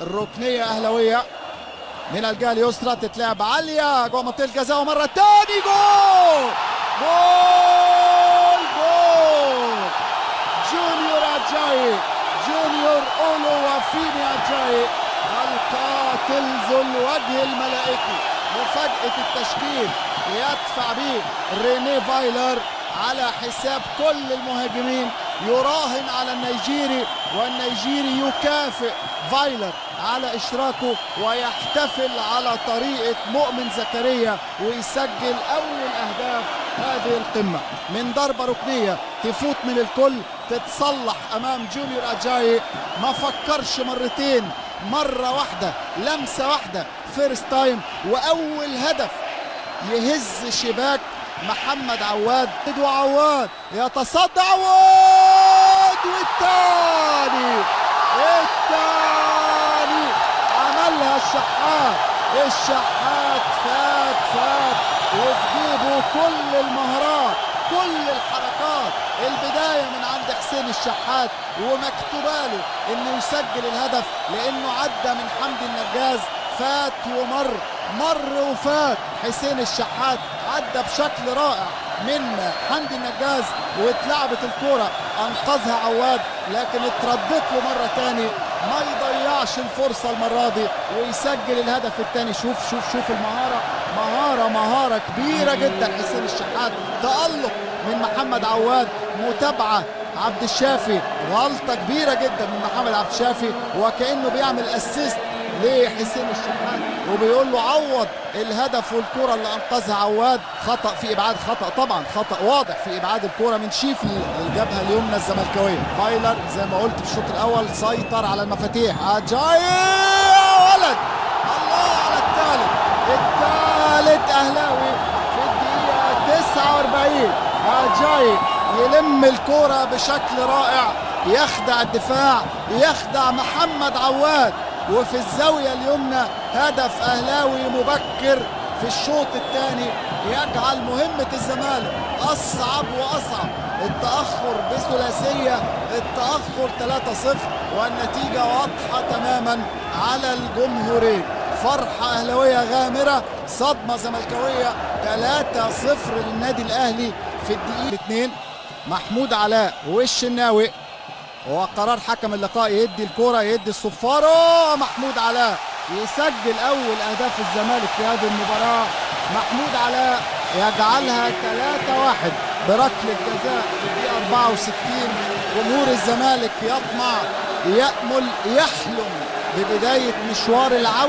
الركنيه اهلاويه من الجهه اليسرى، تتلعب عاليه جوه منطقه الجزاء ومره تاني جول جول جول. جونيور أجاي، جونيور أولوافيني أجاي، القاتل ذو الوجه الملائكي، مفاجأة التشكيل يدفع به ريني فايلر على حساب كل المهاجمين، يراهن على النيجيري والنيجيري يكافئ فايلر على اشراكه ويحتفل على طريقة مؤمن زكريا ويسجل اول اهداف هذه القمة من ضربة ركنية تفوت من الكل، تتصلح امام جونيور أجاي، ما فكرش مرتين، مرة واحدة، لمسة واحدة، فيرست تايم، واول هدف يهز شباك محمد عواد. وعواد يتصدى، عواد والتاني عملها الشحات فات وفي جيبه كل المهارات كل الحركات. البداية من عند حسين الشحات ومكتوبه له انه يسجل الهدف لانه عدى من حمدي النجاز، فات ومر وفات. حسين الشحات عدى بشكل رائع من حمدي النجاز واتلعبت الكرة، انقذها عواد لكن اتردت له مرة تاني، ما يضيعش الفرصة المرة دي ويسجل الهدف الثاني. شوف مهارة كبيرة جدا حسين الشحات، تألق من محمد عواد، متابعة عبد الشافي، غلطة كبيرة جدا من محمد عبد الشافي وكأنه بيعمل اسيست لحسين الشحات وبيقول له عوض الهدف والكرة اللي انقذها عواد. خطأ في ابعاد، طبعا خطأ واضح في ابعاد الكرة من شيفي للجبهة اليمنى الزملكاوية. فايلر زي ما قلت في الشوط الاول سيطر على المفاتيح. أجاي ولد الله على الثالث اهلاوي في الدقيقة 49. أجاي يلم الكرة بشكل رائع، يخدع الدفاع، يخدع محمد عواد، وفي الزاوية اليمنى هدف أهلاوي مبكر في الشوط الثاني يجعل مهمة الزمالك أصعب وأصعب. التأخر بثلاثية، التأخر 3-0 والنتيجة واضحة تماما على الجمهورين. فرحة أهلاوية غامرة، صدمة زملكاوية 3-0 للنادي الأهلي في الدقيقة 2. محمود علاء والشناوي، وقرار حكم اللقاء يدي الكرة، يدي الصفارة، محمود علاء يسجل أول أهداف الزمالك في هذه المباراة. محمود علاء يجعلها 3-1 بركلة جزاء في الدقيقة 64. جمهور الزمالك يطمع، يأمل، يحلم ببداية مشوار العودة.